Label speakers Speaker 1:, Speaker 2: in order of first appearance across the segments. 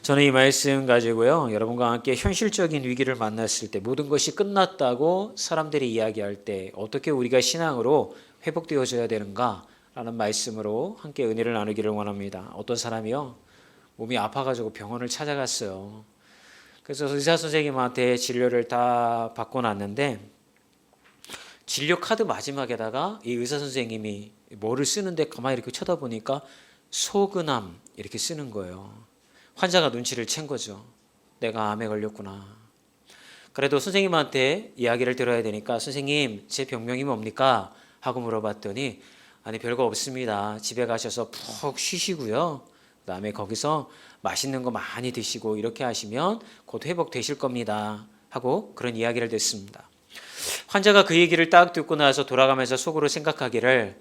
Speaker 1: 저는 이 말씀 가지고요, 여러분과 함께 현실적인 위기를 만났을 때, 모든 것이 끝났다고 사람들이 이야기할 때 어떻게 우리가 신앙으로 회복되어져야 되는가 라는 말씀으로 함께 은혜를 나누기를 원합니다. 어떤 사람이요, 몸이 아파가지고 병원을 찾아갔어요. 그래서 의사 선생님한테 진료를 다 받고 났는데, 진료 카드 마지막에다가 이 의사 선생님이 뭐를 쓰는데 가만히 이렇게 쳐다보니까 소근암 이렇게 쓰는 거예요. 환자가 눈치를 챈 거죠. 내가 암에 걸렸구나. 그래도 선생님한테 이야기를 들어야 되니까, 선생님 제 병명이 뭡니까? 하고 물어봤더니, 아니 별거 없습니다. 집에 가셔서 푹 쉬시고요, 그 다음에 거기서 맛있는 거 많이 드시고 이렇게 하시면 곧 회복되실 겁니다 하고 그런 이야기를 듣습니다. 환자가 그 얘기를 딱 듣고 나서 돌아가면서 속으로 생각하기를,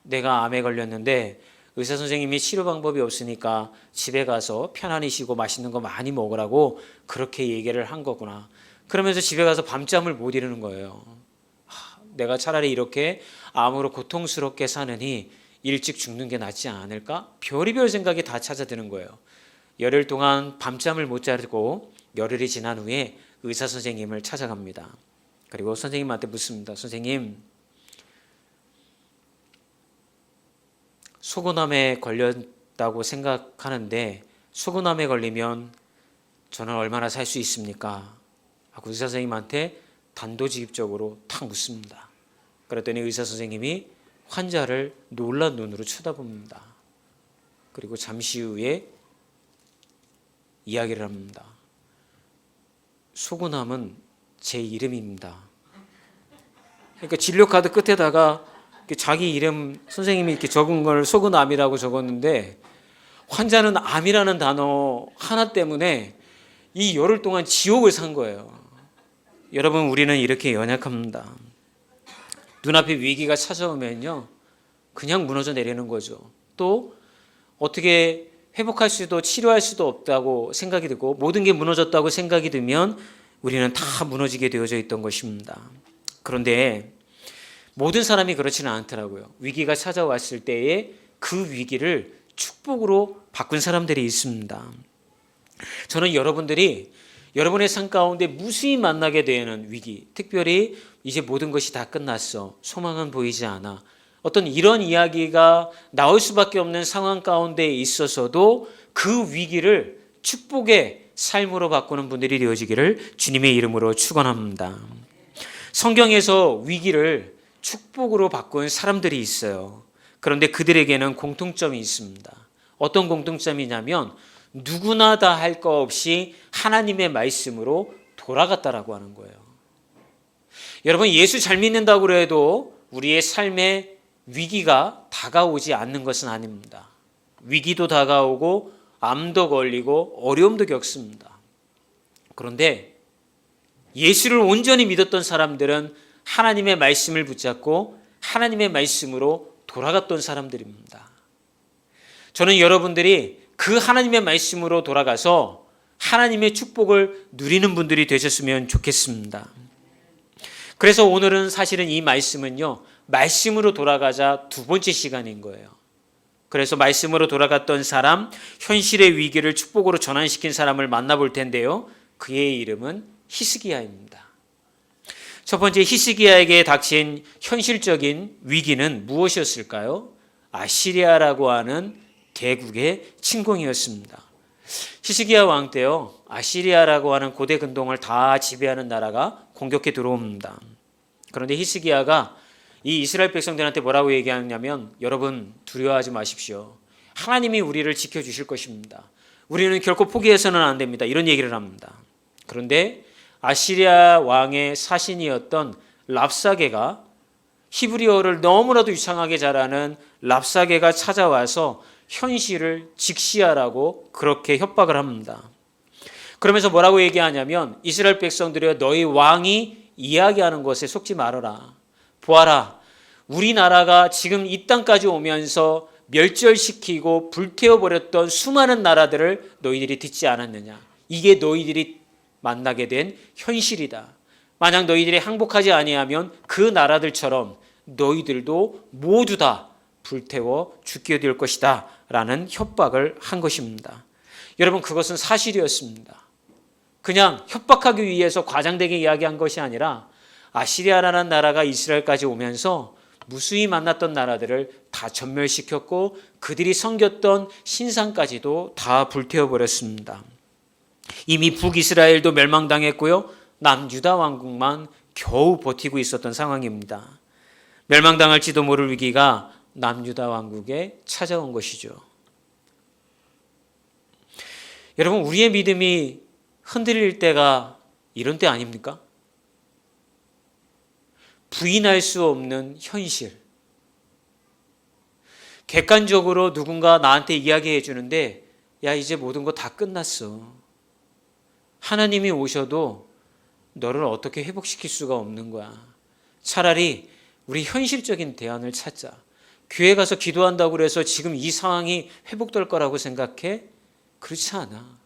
Speaker 1: 내가 암에 걸렸는데 의사 선생님이 치료 방법이 없으니까 집에 가서 편안히 쉬고 맛있는 거 많이 먹으라고 그렇게 얘기를 한 거구나. 그러면서 집에 가서 밤잠을 못 이루는 거예요. 내가 차라리 이렇게 암으로 고통스럽게 사느니 일찍 죽는 게 낫지 않을까? 별의별 생각이 다 찾아드는 거예요. 열흘 동안 밤잠을 못 자고 열흘이 지난 후에 의사 선생님을 찾아갑니다. 그리고 선생님한테 묻습니다. 선생님, 소근암에 걸렸다고 생각하는데 소근암에 걸리면 저는 얼마나 살 수 있습니까? 하고 의사 선생님한테 단도직입적으로 탁 묻습니다. 그랬더니 의사 선생님이 환자를 놀란 눈으로 쳐다봅니다. 그리고 잠시 후에 이야기를 합니다. 소근암은 제 이름입니다. 그러니까 진료 카드 끝에다가 자기 이름 선생님이 이렇게 적은 걸 소근암이라고 적었는데, 환자는 암이라는 단어 하나 때문에 이 열흘 동안 지옥을 산 거예요. 여러분, 우리는 이렇게 연약합니다. 눈앞에 위기가 찾아오면요, 그냥 무너져 내리는 거죠. 또 어떻게 회복할 수도 치료할 수도 없다고 생각이 들고, 모든 게 무너졌다고 생각이 들면 우리는 다 무너지게 되어져 있던 것입니다. 그런데 모든 사람이 그렇지는 않더라고요. 위기가 찾아왔을 때에 그 위기를 축복으로 바꾼 사람들이 있습니다. 저는 여러분들이 여러분의 삶 가운데 무수히 만나게 되는 위기, 특별히 이제 모든 것이 다 끝났어, 소망은 보이지 않아, 어떤 이런 이야기가 나올 수밖에 없는 상황 가운데 있어서도 그 위기를 축복의 삶으로 바꾸는 분들이 되어지기를 주님의 이름으로 축원합니다. 성경에서 위기를 축복으로 바꾼 사람들이 있어요. 그런데 그들에게는 공통점이 있습니다. 어떤 공통점이냐면, 누구나 다 할 거 없이 하나님의 말씀으로 돌아갔다라고 하는 거예요. 여러분, 예수 잘 믿는다고 해도 우리의 삶에 위기가 다가오지 않는 것은 아닙니다. 위기도 다가오고 암도 걸리고 어려움도 겪습니다. 그런데 예수를 온전히 믿었던 사람들은 하나님의 말씀을 붙잡고 하나님의 말씀으로 돌아갔던 사람들입니다. 저는 여러분들이 그 하나님의 말씀으로 돌아가서 하나님의 축복을 누리는 분들이 되셨으면 좋겠습니다. 그래서 오늘은 사실은 이 말씀은요, 말씀으로 돌아가자 두 번째 시간인 거예요. 그래서 말씀으로 돌아갔던 사람, 현실의 위기를 축복으로 전환시킨 사람을 만나볼 텐데요, 그의 이름은 히스기야입니다. 첫 번째, 히스기야에게 닥친 현실적인 위기는 무엇이었을까요? 아시리아라고 하는 대국의 침공이었습니다. 히스기야 왕 때요, 아시리아라고 하는 고대 근동을 다 지배하는 나라가 공격해 들어옵니다. 그런데 히스기야가 이 이스라엘 백성들한테 뭐라고 얘기하냐면, 여러분 두려워하지 마십시오. 하나님이 우리를 지켜주실 것입니다. 우리는 결코 포기해서는 안 됩니다. 이런 얘기를 합니다. 그런데 아시리아 왕의 사신이었던 랍사게가, 히브리어를 너무나도 유창하게 잘하는 랍사게가 찾아와서 현실을 직시하라고 그렇게 협박을 합니다. 그러면서 뭐라고 얘기하냐면, 이스라엘 백성들이여, 너희 왕이 이야기하는 것에 속지 말아라. 보아라, 우리나라가 지금 이 땅까지 오면서 멸절시키고 불태워버렸던 수많은 나라들을 너희들이 듣지 않았느냐. 이게 너희들이 만나게 된 현실이다. 만약 너희들이 항복하지 아니하면 그 나라들처럼 너희들도 모두 다 불태워 죽게 될 것이다 라는 협박을 한 것입니다. 여러분, 그것은 사실이었습니다. 그냥 협박하기 위해서 과장되게 이야기한 것이 아니라 아시리아라는 나라가 이스라엘까지 오면서 무수히 만났던 나라들을 다 전멸시켰고 그들이 섬겼던 신상까지도 다 불태워버렸습니다. 이미 북이스라엘도 멸망당했고요. 남유다 왕국만 겨우 버티고 있었던 상황입니다. 멸망당할지도 모를 위기가 남유다 왕국에 찾아온 것이죠. 여러분, 우리의 믿음이 흔들릴 때가 이런 때 아닙니까? 부인할 수 없는 현실. 객관적으로 누군가 나한테 이야기해 주는데, 야, 이제 모든 거 다 끝났어. 하나님이 오셔도 너를 어떻게 회복시킬 수가 없는 거야. 차라리 우리 현실적인 대안을 찾자. 교회 가서 기도한다고 해서 지금 이 상황이 회복될 거라고 생각해? 그렇지 않아.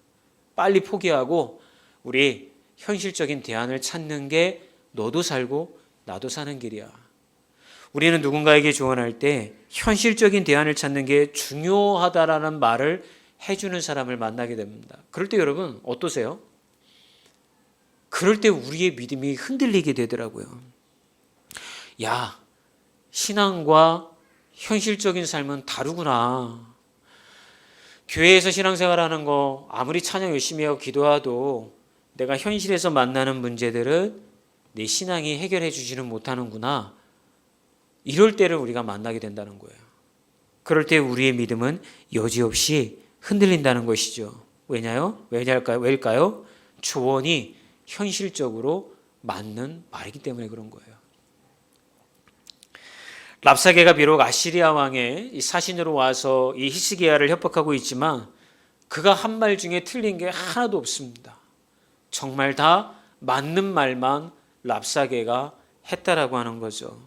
Speaker 1: 빨리 포기하고 우리 현실적인 대안을 찾는 게 너도 살고 나도 사는 길이야. 우리는 누군가에게 조언할 때 현실적인 대안을 찾는 게 중요하다라는 말을 해주는 사람을 만나게 됩니다. 그럴 때 여러분 어떠세요? 그럴 때 우리의 믿음이 흔들리게 되더라고요. 야, 신앙과 현실적인 삶은 다르구나. 교회에서 신앙생활하는 거 아무리 찬양 열심히 하고 기도해도 내가 현실에서 만나는 문제들은 내 신앙이 해결해 주지는 못하는구나. 이럴 때를 우리가 만나게 된다는 거예요. 그럴 때 우리의 믿음은 여지없이 흔들린다는 것이죠. 왜일까요? 조언이 현실적으로 맞는 말이기 때문에 그런 거예요. 랍사게가 비록 아시리아 왕의 사신으로 와서 이 히스기야를 협박하고 있지만 그가 한 말 중에 틀린 게 하나도 없습니다. 정말 다 맞는 말만 랍사게가 했다라고 하는 거죠.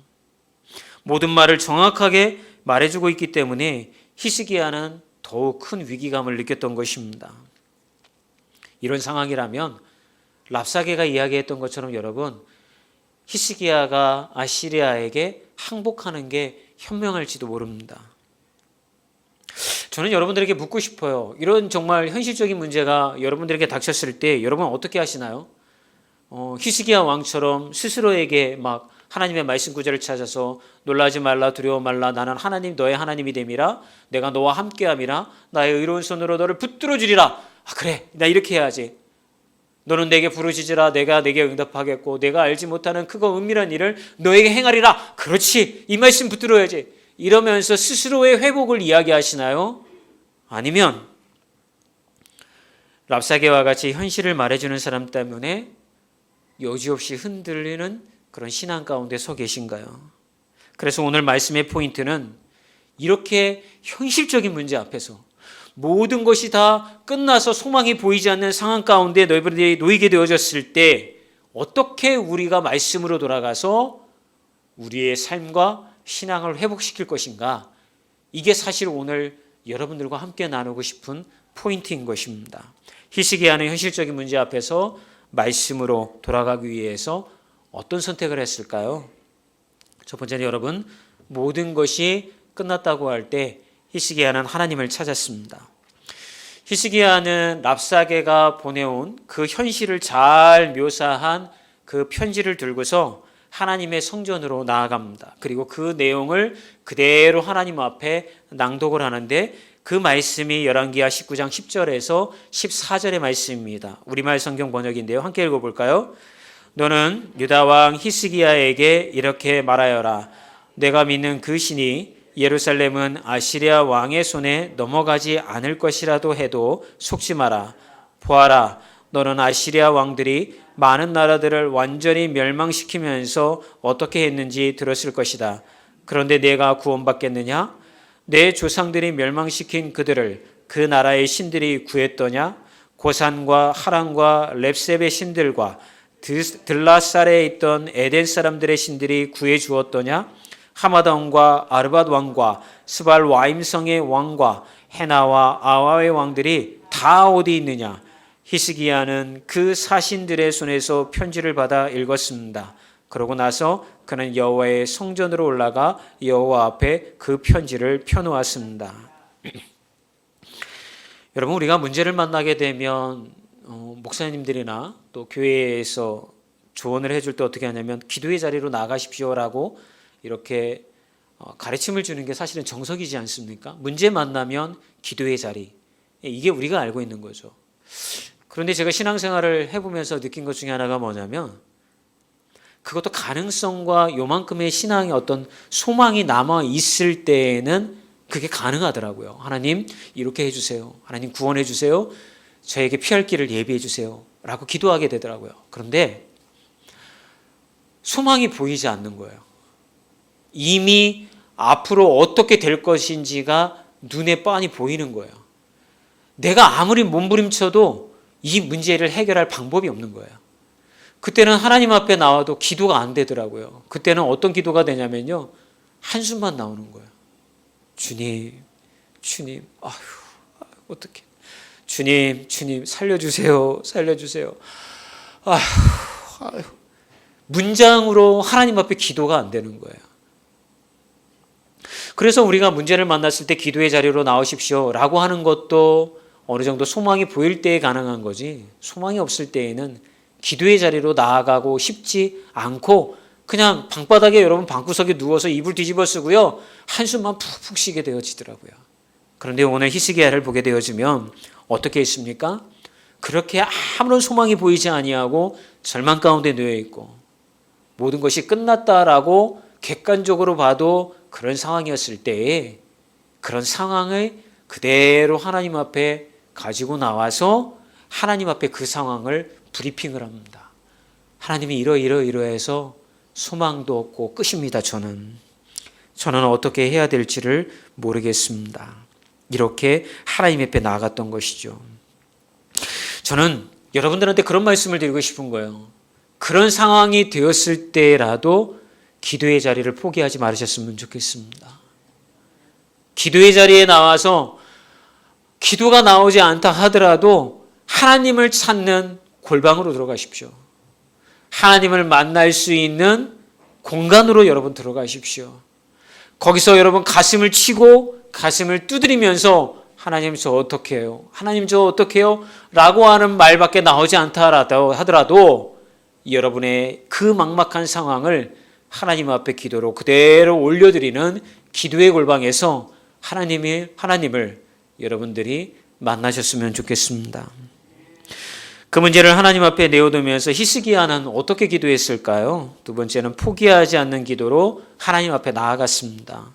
Speaker 1: 모든 말을 정확하게 말해주고 있기 때문에 히스기야는 더욱 큰 위기감을 느꼈던 것입니다. 이런 상황이라면 랍사게가 이야기했던 것처럼 여러분, 히스기야가 아시리아에게 항복하는 게 현명할지도 모릅니다. 저는 여러분들에게 묻고 싶어요. 이런 정말 현실적인 문제가 여러분들에게 닥쳤을 때 여러분 어떻게 하시나요? 히스기야 왕처럼 스스로에게 막 하나님의 말씀 구절을 찾아서 놀라지 말라, 두려워 말라, 나는 하나님 너의 하나님이 됨이라, 내가 너와 함께함이라, 나의 의로운 손으로 너를 붙들어 주리라. 아, 그래, 나 이렇게 해야지. 너는 내게 부르짖으라, 내가 내게 응답하겠고 내가 알지 못하는 크고 은밀한 일을 너에게 행하리라. 그렇지, 이 말씀 붙들어야지. 이러면서 스스로의 회복을 이야기하시나요? 아니면 랍사게와 같이 현실을 말해주는 사람 때문에 여지없이 흔들리는 그런 신앙 가운데 서 계신가요? 그래서 오늘 말씀의 포인트는 이렇게 현실적인 문제 앞에서 모든 것이 다 끝나서 소망이 보이지 않는 상황 가운데 너희들이 놓이게 되어졌을 때 어떻게 우리가 말씀으로 돌아가서 우리의 삶과 신앙을 회복시킬 것인가? 이게 사실 오늘 여러분들과 함께 나누고 싶은 포인트인 것입니다. 히스기야는 현실적인 문제 앞에서 말씀으로 돌아가기 위해서 어떤 선택을 했을까요? 첫 번째는 여러분, 모든 것이 끝났다고 할 때 히스기야는 하나님을 찾았습니다. 히스기야는 랍사게가 보내온 그 현실을 잘 묘사한 그 편지를 들고서 하나님의 성전으로 나아갑니다. 그리고 그 내용을 그대로 하나님 앞에 낭독을 하는데 그 말씀이 열왕기하 19장 10절에서 14절의 말씀입니다. 우리말 성경 번역인데요. 함께 읽어볼까요? 너는 유다왕 히스기야에게 이렇게 말하여라. 내가 믿는 그 신이 예루살렘은 아시리아 왕의 손에 넘어가지 않을 것이라도 해도 속지 마라. 보아라, 너는 아시리아 왕들이 많은 나라들을 완전히 멸망시키면서 어떻게 했는지 들었을 것이다. 그런데 내가 구원받겠느냐? 내 조상들이 멸망시킨 그들을 그 나라의 신들이 구했더냐? 고산과 하란과 렙셉의 신들과 들라살에 있던 에덴 사람들의 신들이 구해 주었더냐? 하마다 왕과 아르밧 왕과 스발 와임성의 왕과 헤나와 아와의 왕들이 다 어디 있느냐? 히스기야는 그 사신들의 손에서 편지를 받아 읽었습니다. 그러고 나서 그는 여호와의 성전으로 올라가 여호와 앞에 그 편지를 펴놓았습니다. 여러분, 우리가 문제를 만나게 되면 목사님들이나 또 교회에서 조언을 해줄 때 어떻게 하냐면 기도의 자리로 나가십시오라고 이렇게 가르침을 주는 게 사실은 정석이지 않습니까? 문제 만나면 기도의 자리, 이게 우리가 알고 있는 거죠. 그런데 제가 신앙생활을 해보면서 느낀 것 중에 하나가 뭐냐면 그것도 가능성과 요만큼의 신앙의 어떤 소망이 남아 있을 때에는 그게 가능하더라고요. 하나님 이렇게 해주세요. 하나님 구원해 주세요. 저에게 피할 길을 예비해 주세요. 라고 기도하게 되더라고요. 그런데 소망이 보이지 않는 거예요. 이미 앞으로 어떻게 될 것인지가 눈에 뻔히 보이는 거예요. 내가 아무리 몸부림쳐도 이 문제를 해결할 방법이 없는 거예요. 그때는 하나님 앞에 나와도 기도가 안 되더라고요. 그때는 어떤 기도가 되냐면요, 한숨만 나오는 거예요. 주님, 아휴, 어떡해. 주님, 살려주세요. 아휴. 문장으로 하나님 앞에 기도가 안 되는 거예요. 그래서 우리가 문제를 만났을 때 기도의 자리로 나오십시오 라고 하는 것도 어느 정도 소망이 보일 때에 가능한 거지, 소망이 없을 때에는 기도의 자리로 나아가고 싶지 않고 그냥 방바닥에 여러분 방구석에 누워서 이불 뒤집어 쓰고요, 한숨만 푹푹 쉬게 되어지더라고요. 그런데 오늘 히스기야를 보게 되어지면 어떻게 했습니까? 그렇게 아무런 소망이 보이지 아니하고 절망 가운데 놓여 있고 모든 것이 끝났다라고 객관적으로 봐도 그런 상황이었을 때에 그런 상황을 그대로 하나님 앞에 가지고 나와서 하나님 앞에 그 상황을 브리핑을 합니다. 하나님이 이러해서 소망도 없고 끝입니다. 저는 어떻게 해야 될지를 모르겠습니다. 이렇게 하나님 앞에 나아갔던 것이죠. 저는 여러분들한테 그런 말씀을 드리고 싶은 거예요. 그런 상황이 되었을 때라도 기도의 자리를 포기하지 말으셨으면 좋겠습니다. 기도의 자리에 나와서 기도가 나오지 않다 하더라도 하나님을 찾는 골방으로 들어가십시오. 하나님을 만날 수 있는 공간으로 여러분 들어가십시오. 거기서 여러분 가슴을 치고 가슴을 두드리면서 하나님 저 어떻게 해요? 하나님 저 어떻게 해요? 라고 하는 말밖에 나오지 않다 하더라도 여러분의 그 막막한 상황을 하나님 앞에 기도로 그대로 올려드리는 기도의 골방에서 하나님을 여러분들이 만나셨으면 좋겠습니다. 그 문제를 하나님 앞에 내어두면서 히스기야는 어떻게 기도했을까요? 두 번째는 포기하지 않는 기도로 하나님 앞에 나아갔습니다.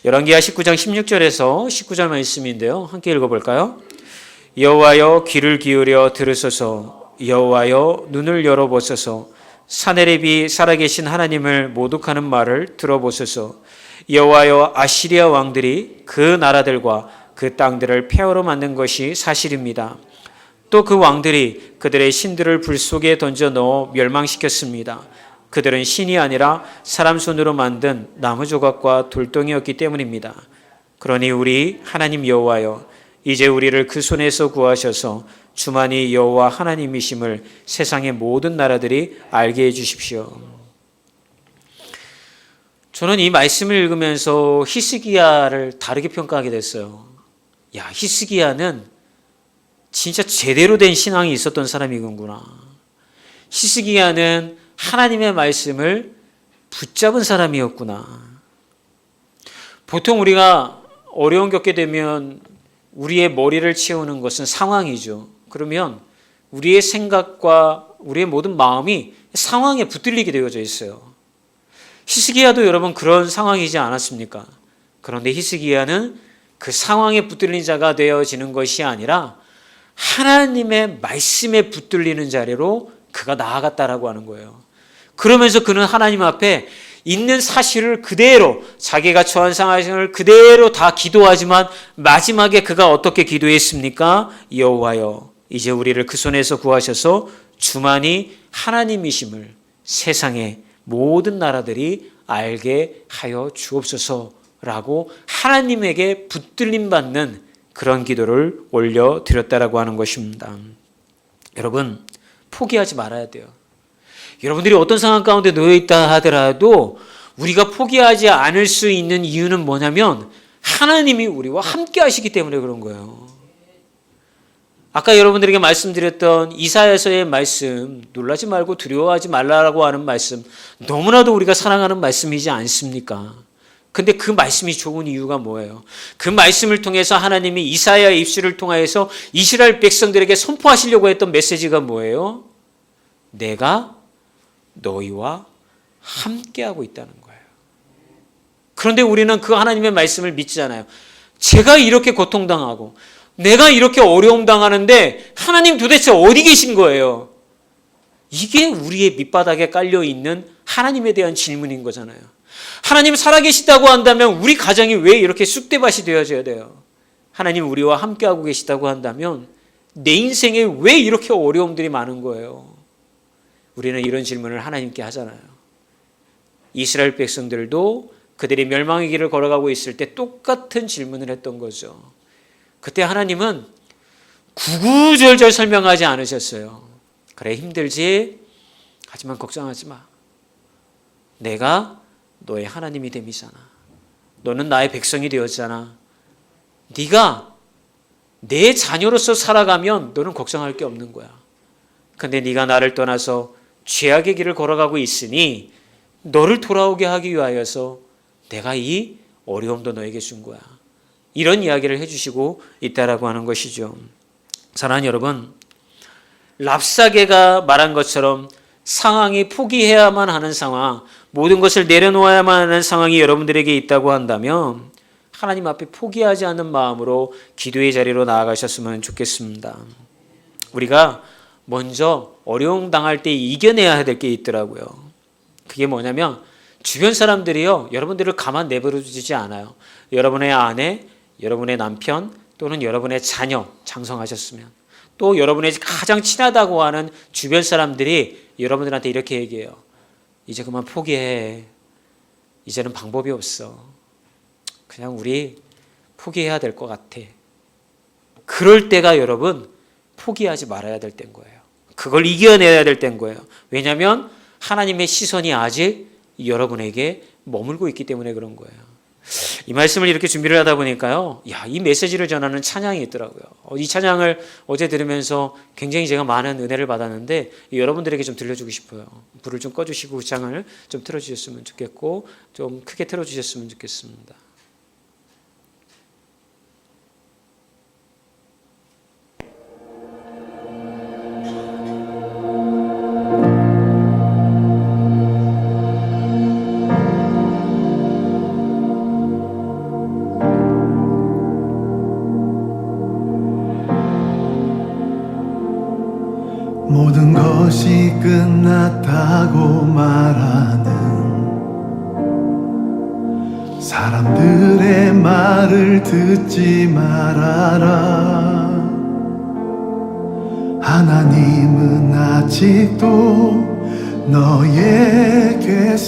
Speaker 1: 열왕기하 19장 16절에서 19절 말씀인데요. 함께 읽어볼까요? 여호와여 귀를 기울여 들으소서. 여호와여 눈을 열어보소서. 사네립이 살아계신 하나님을 모독하는 말을 들어보소서. 여호와여 아시리아 왕들이 그 나라들과 그 땅들을 폐허로 만든 것이 사실입니다. 또 그 왕들이 그들의 신들을 불 속에 던져 넣어 멸망시켰습니다. 그들은 신이 아니라 사람 손으로 만든 나무 조각과 돌덩이였기 때문입니다. 그러니 우리 하나님 여호와여, 이제 우리를 그 손에서 구하셔서 주만이 여호와 하나님이심을 세상의 모든 나라들이 알게 해주십시오. 저는 이 말씀을 읽으면서 히스기야를 다르게 평가하게 됐어요. 야, 히스기야는 진짜 제대로 된 신앙이 있었던 사람이군구나. 히스기야는 하나님의 말씀을 붙잡은 사람이었구나. 보통 우리가 어려움 겪게 되면 우리의 머리를 채우는 것은 상황이죠. 그러면 우리의 생각과 우리의 모든 마음이 상황에 붙들리게 되어져 있어요. 히스기야도 여러분 그런 상황이지 않았습니까? 그런데 히스기야는 그 상황에 붙들린 자가 되어지는 것이 아니라 하나님의 말씀에 붙들리는 자리로 그가 나아갔다라고 하는 거예요. 그러면서 그는 하나님 앞에 있는 사실을 그대로, 자기가 처한 상황을 그대로 다 기도하지만 마지막에 그가 어떻게 기도했습니까? 여호와여, 이제 우리를 그 손에서 구하셔서 주만이 하나님이심을 세상의 모든 나라들이 알게 하여 주옵소서라고 하나님에게 붙들림 받는 그런 기도를 올려드렸다라고 하는 것입니다. 여러분, 포기하지 말아야 돼요. 여러분들이 어떤 상황 가운데 놓여있다 하더라도 우리가 포기하지 않을 수 있는 이유는 뭐냐면 하나님이 우리와 함께 하시기 때문에 그런 거예요. 아까 여러분들에게 말씀드렸던 이사야서의 말씀, 놀라지 말고 두려워하지 말라라고 하는 말씀, 너무나도 우리가 사랑하는 말씀이지 않습니까? 근데 그 말씀이 좋은 이유가 뭐예요? 그 말씀을 통해서 하나님이 이사야의 입술을 통하여서 이스라엘 백성들에게 선포하시려고 했던 메시지가 뭐예요? 내가 너희와 함께하고 있다는 거예요. 그런데 우리는 그 하나님의 말씀을 믿잖아요. 제가 이렇게 고통당하고 내가 이렇게 어려움 당하는데 하나님 도대체 어디 계신 거예요? 이게 우리의 밑바닥에 깔려있는 하나님에 대한 질문인 거잖아요. 하나님 살아계시다고 한다면 우리 가정이 왜 이렇게 쑥대밭이 되어져야 돼요? 하나님 우리와 함께하고 계시다고 한다면 내 인생에 왜 이렇게 어려움들이 많은 거예요? 우리는 이런 질문을 하나님께 하잖아요. 이스라엘 백성들도 그들이 멸망의 길을 걸어가고 있을 때 똑같은 질문을 했던 거죠. 그때 하나님은 구구절절 설명하지 않으셨어요. 그래 힘들지? 하지만 걱정하지 마. 내가 너의 하나님이 됨이잖아. 너는 나의 백성이 되었잖아. 네가 내 자녀로서 살아가면 너는 걱정할 게 없는 거야. 근데 네가 나를 떠나서 죄악의 길을 걸어가고 있으니 너를 돌아오게 하기 위하여서 내가 이 어려움도 너에게 준 거야. 이런 이야기를 해주시고 있다라고 하는 것이죠. 사랑하는 여러분, 랍사게가 말한 것처럼 상황이 포기해야만 하는 상황, 모든 것을 내려놓아야만 하는 상황이 여러분들에게 있다고 한다면 하나님 앞에 포기하지 않는 마음으로 기도의 자리로 나아가셨으면 좋겠습니다. 우리가 먼저 어려움 당할 때 이겨내야 될 게 있더라고요. 그게 뭐냐면 주변 사람들이요, 여러분들을 가만 내버려 두지 않아요. 여러분의 아내, 여러분의 남편 또는 여러분의 자녀 장성하셨으면 또 여러분의 가장 친하다고 하는 주변 사람들이 여러분들한테 이렇게 얘기해요. 이제 그만 포기해. 이제는 방법이 없어. 그냥 우리 포기해야 될 것 같아. 그럴 때가 여러분 포기하지 말아야 될 때인 거예요. 그걸 이겨내야 될 때인 거예요. 왜냐하면 하나님의 시선이 아직 여러분에게 머물고 있기 때문에 그런 거예요. 이 말씀을 이렇게 준비를 하다 보니까요, 이 메시지를 전하는 찬양이 있더라고요. 이 찬양을 어제 들으면서 굉장히 제가 많은 은혜를 받았는데 여러분들에게 좀 들려주고 싶어요. 불을 좀 꺼주시고 찬양을 좀 틀어주셨으면 좋겠고 좀 크게 틀어주셨으면 좋겠습니다.
Speaker 2: 모든 것이 끝났다고 말하는 사람들의 말을 듣지 말아라. 하나님은 아직도 너에게서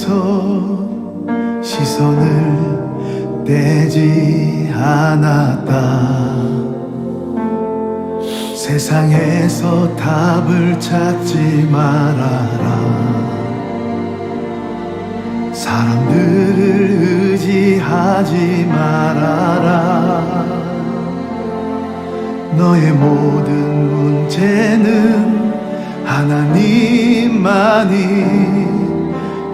Speaker 2: 시선을 떼지 않았다. 세상에서 답을 찾지 말아라. 사람들을 의지하지 말아라. 너의 모든 문제는 하나님만이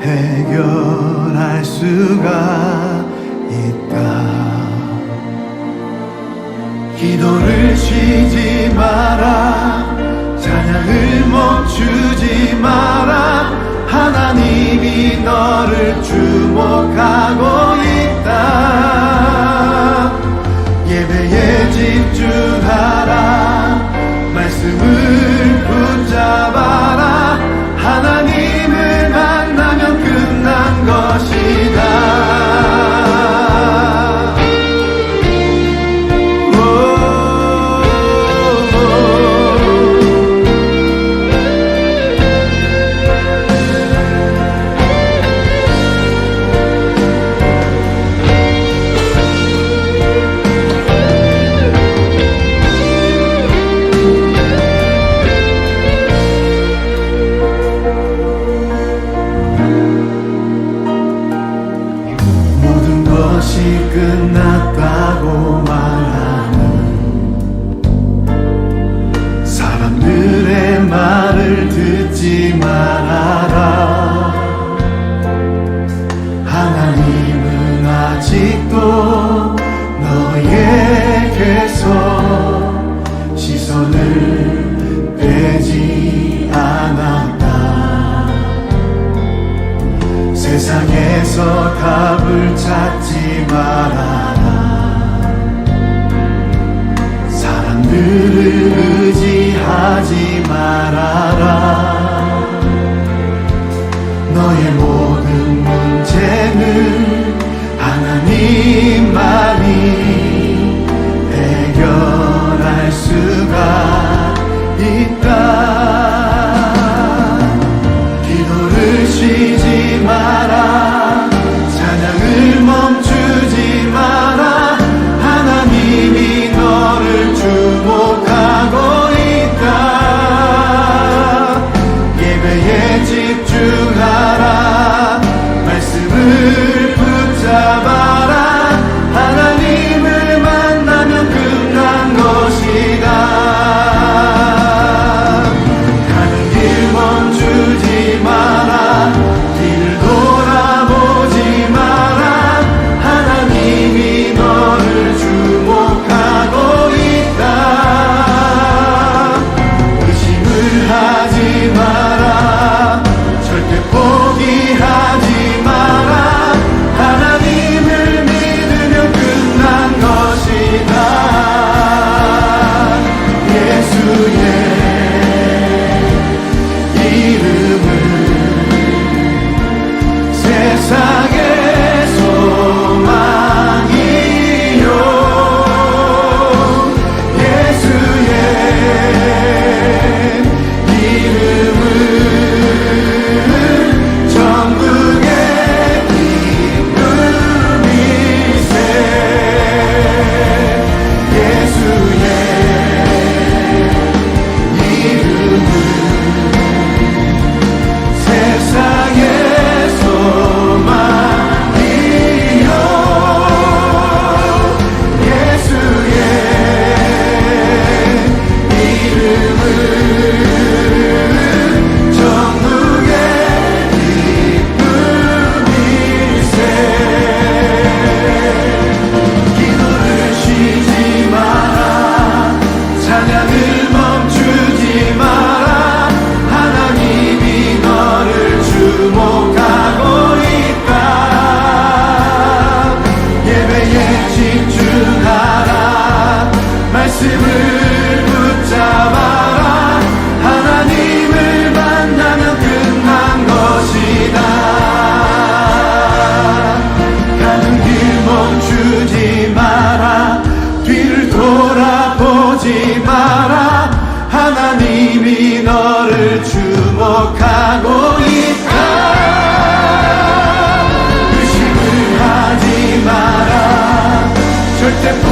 Speaker 2: 해결할 수가 있다. 기도를 쉬지 마라. 찬양을 멈추지 마라. 하나님이 너를 주목하고 있다. 예배에 집중하라. 말씀을 붙잡아라. 하나님을 만나면 끝난 것이다.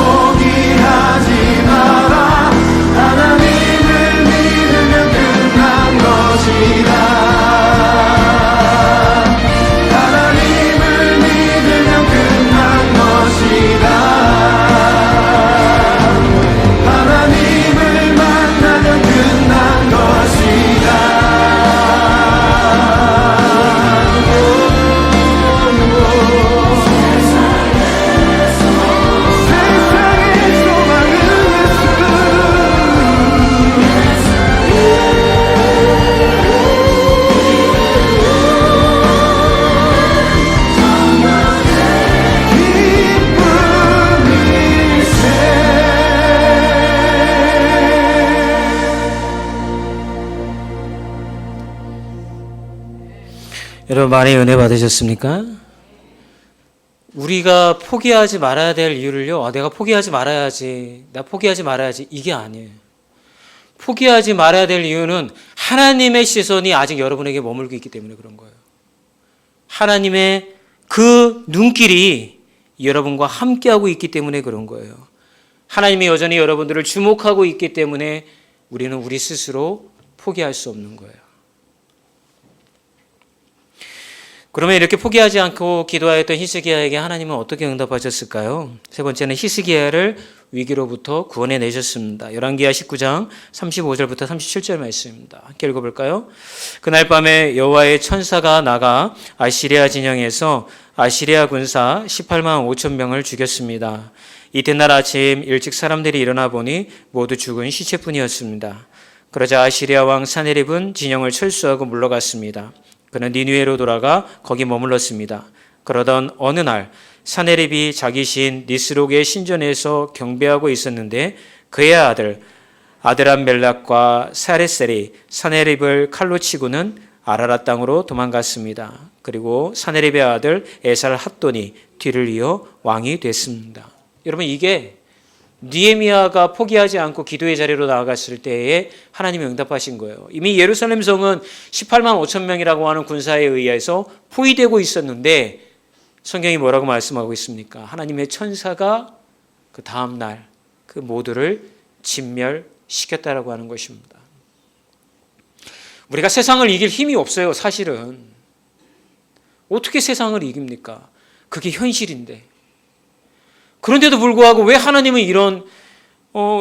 Speaker 2: 포기하지 마라. 하나님을 믿으면 끝난 것이다. 하나님을 믿으면 끝난 것이다. 하나님을 만나면 끝난 것이다. 세상의 소망은
Speaker 1: 여러분 많이 은혜 받으셨습니까? 우리가 포기하지 말아야 될 이유를요, 내가 포기하지 말아야지, 나 포기하지 말아야지, 이게 아니에요. 포기하지 말아야 될 이유는 하나님의 시선이 아직 여러분에게 머물고 있기 때문에 그런 거예요. 하나님의 그 눈길이 여러분과 함께하고 있기 때문에 그런 거예요. 하나님이 여전히 여러분들을 주목하고 있기 때문에 우리는 우리 스스로 포기할 수 없는 거예요. 그러면 이렇게 포기하지 않고 기도하였던 히스기야에게 하나님은 어떻게 응답하셨을까요? 세 번째는 히스기야를 위기로부터 구원해 내셨습니다. 열왕기하 19장 35절부터 37절 말씀입니다. 함께 읽어볼까요? 그날 밤에 여호와의 천사가 나가 아시리아 진영에서 아시리아 군사 18만 5천 명을 죽였습니다. 이튿날 아침 일찍 사람들이 일어나 보니 모두 죽은 시체뿐이었습니다. 그러자 아시리아 왕 사네립은 진영을 철수하고 물러갔습니다. 그는 니느웨로 돌아가 거기 머물렀습니다. 그러던 어느 날 사네립이 자기 신 니스록의 신전에서 경배하고 있었는데 그의 아들 아드람멜락과 사레셀이 사네립을 칼로 치고는 아라랏 땅으로 도망갔습니다. 그리고 사네립의 아들 에살 핫돈이 뒤를 이어 왕이 됐습니다. 여러분, 이게 느헤미야가 포기하지 않고 기도의 자리로 나아갔을 때에 하나님이 응답하신 거예요. 이미 예루살렘 성은 18만 5천 명이라고 하는 군사에 의해서 포위되고 있었는데 성경이 뭐라고 말씀하고 있습니까? 하나님의 천사가 그 다음 날 그 모두를 진멸시켰다라고 하는 것입니다. 우리가 세상을 이길 힘이 없어요, 사실은. 어떻게 세상을 이깁니까? 그게 현실인데. 그런데도 불구하고 왜 하나님은 이런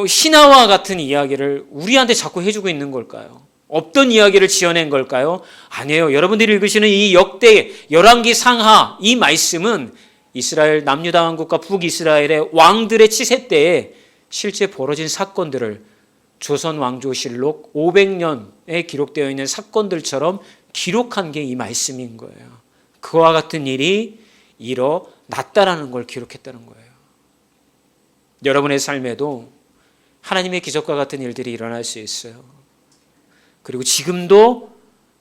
Speaker 1: 신화와 같은 이야기를 우리한테 자꾸 해주고 있는 걸까요? 없던 이야기를 지어낸 걸까요? 아니에요. 여러분들이 읽으시는 이 역대 열왕기 상하 이 말씀은 이스라엘 남유다 왕국과 북이스라엘의 왕들의 치세 때에 실제 벌어진 사건들을 조선 왕조실록 500년에 기록되어 있는 사건들처럼 기록한 게 이 말씀인 거예요. 그와 같은 일이 일어났다라는 걸 기록했다는 거예요. 여러분의 삶에도 하나님의 기적과 같은 일들이 일어날 수 있어요. 그리고 지금도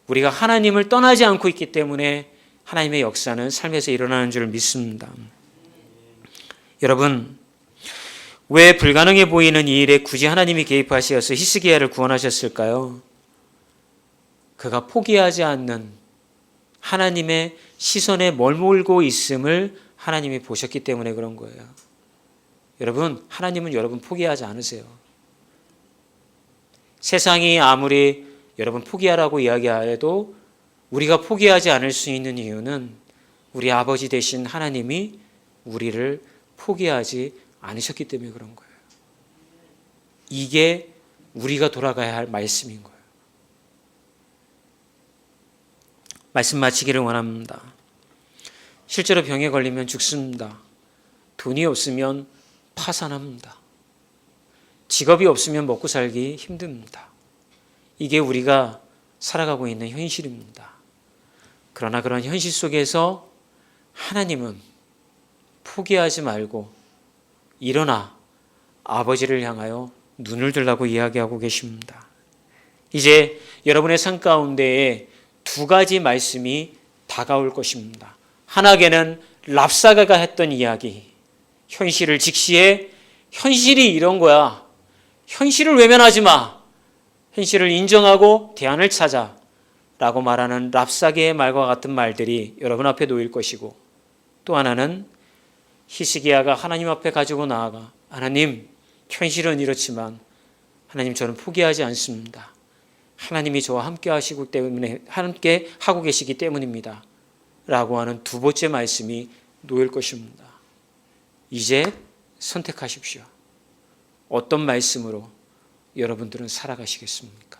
Speaker 1: 우리가 하나님을 떠나지 않고 있기 때문에 하나님의 역사는 삶에서 일어나는 줄 믿습니다. 여러분, 왜 불가능해 보이는 이 일에 굳이 하나님이 개입하셔서 히스기야를 구원하셨을까요? 그가 포기하지 않는 하나님의 시선에 머물고 있음을 하나님이 보셨기 때문에 그런 거예요. 여러분, 하나님은 여러분 포기하지 않으세요. 세상이 아무리 여러분 포기하라고 이야기해도 우리가 포기하지 않을 수 있는 이유는 우리 아버지 되신 하나님이 우리를 포기하지 않으셨기 때문에 그런 거예요. 이게 우리가 돌아가야 할 말씀인 거예요. 말씀 마치기를 원합니다. 실제로 병에 걸리면 죽습니다. 돈이 없으면 파산합니다. 직업이 없으면 먹고 살기 힘듭니다. 이게 우리가 살아가고 있는 현실입니다. 그러나 그런 현실 속에서 하나님은 포기하지 말고 일어나 아버지를 향하여 눈을 들라고 이야기하고 계십니다. 이제 여러분의 삶 가운데에 두 가지 말씀이 다가올 것입니다. 하나는 랍사가가 했던 이야기, 현실을 직시해 현실이 이런 거야. 현실을 외면하지 마. 현실을 인정하고 대안을 찾아 라고 말하는 랍사게의 말과 같은 말들이 여러분 앞에 놓일 것이고, 또 하나는 히스기야가 하나님 앞에 가지고 나아가 하나님, 현실은 이렇지만 하나님, 저는 포기하지 않습니다. 하나님이 저와 함께 하고 계시기 때문입니다. 라고 하는 두 번째 말씀이 놓일 것입니다. 이제 선택하십시오. 어떤 말씀으로 여러분들은 살아가시겠습니까?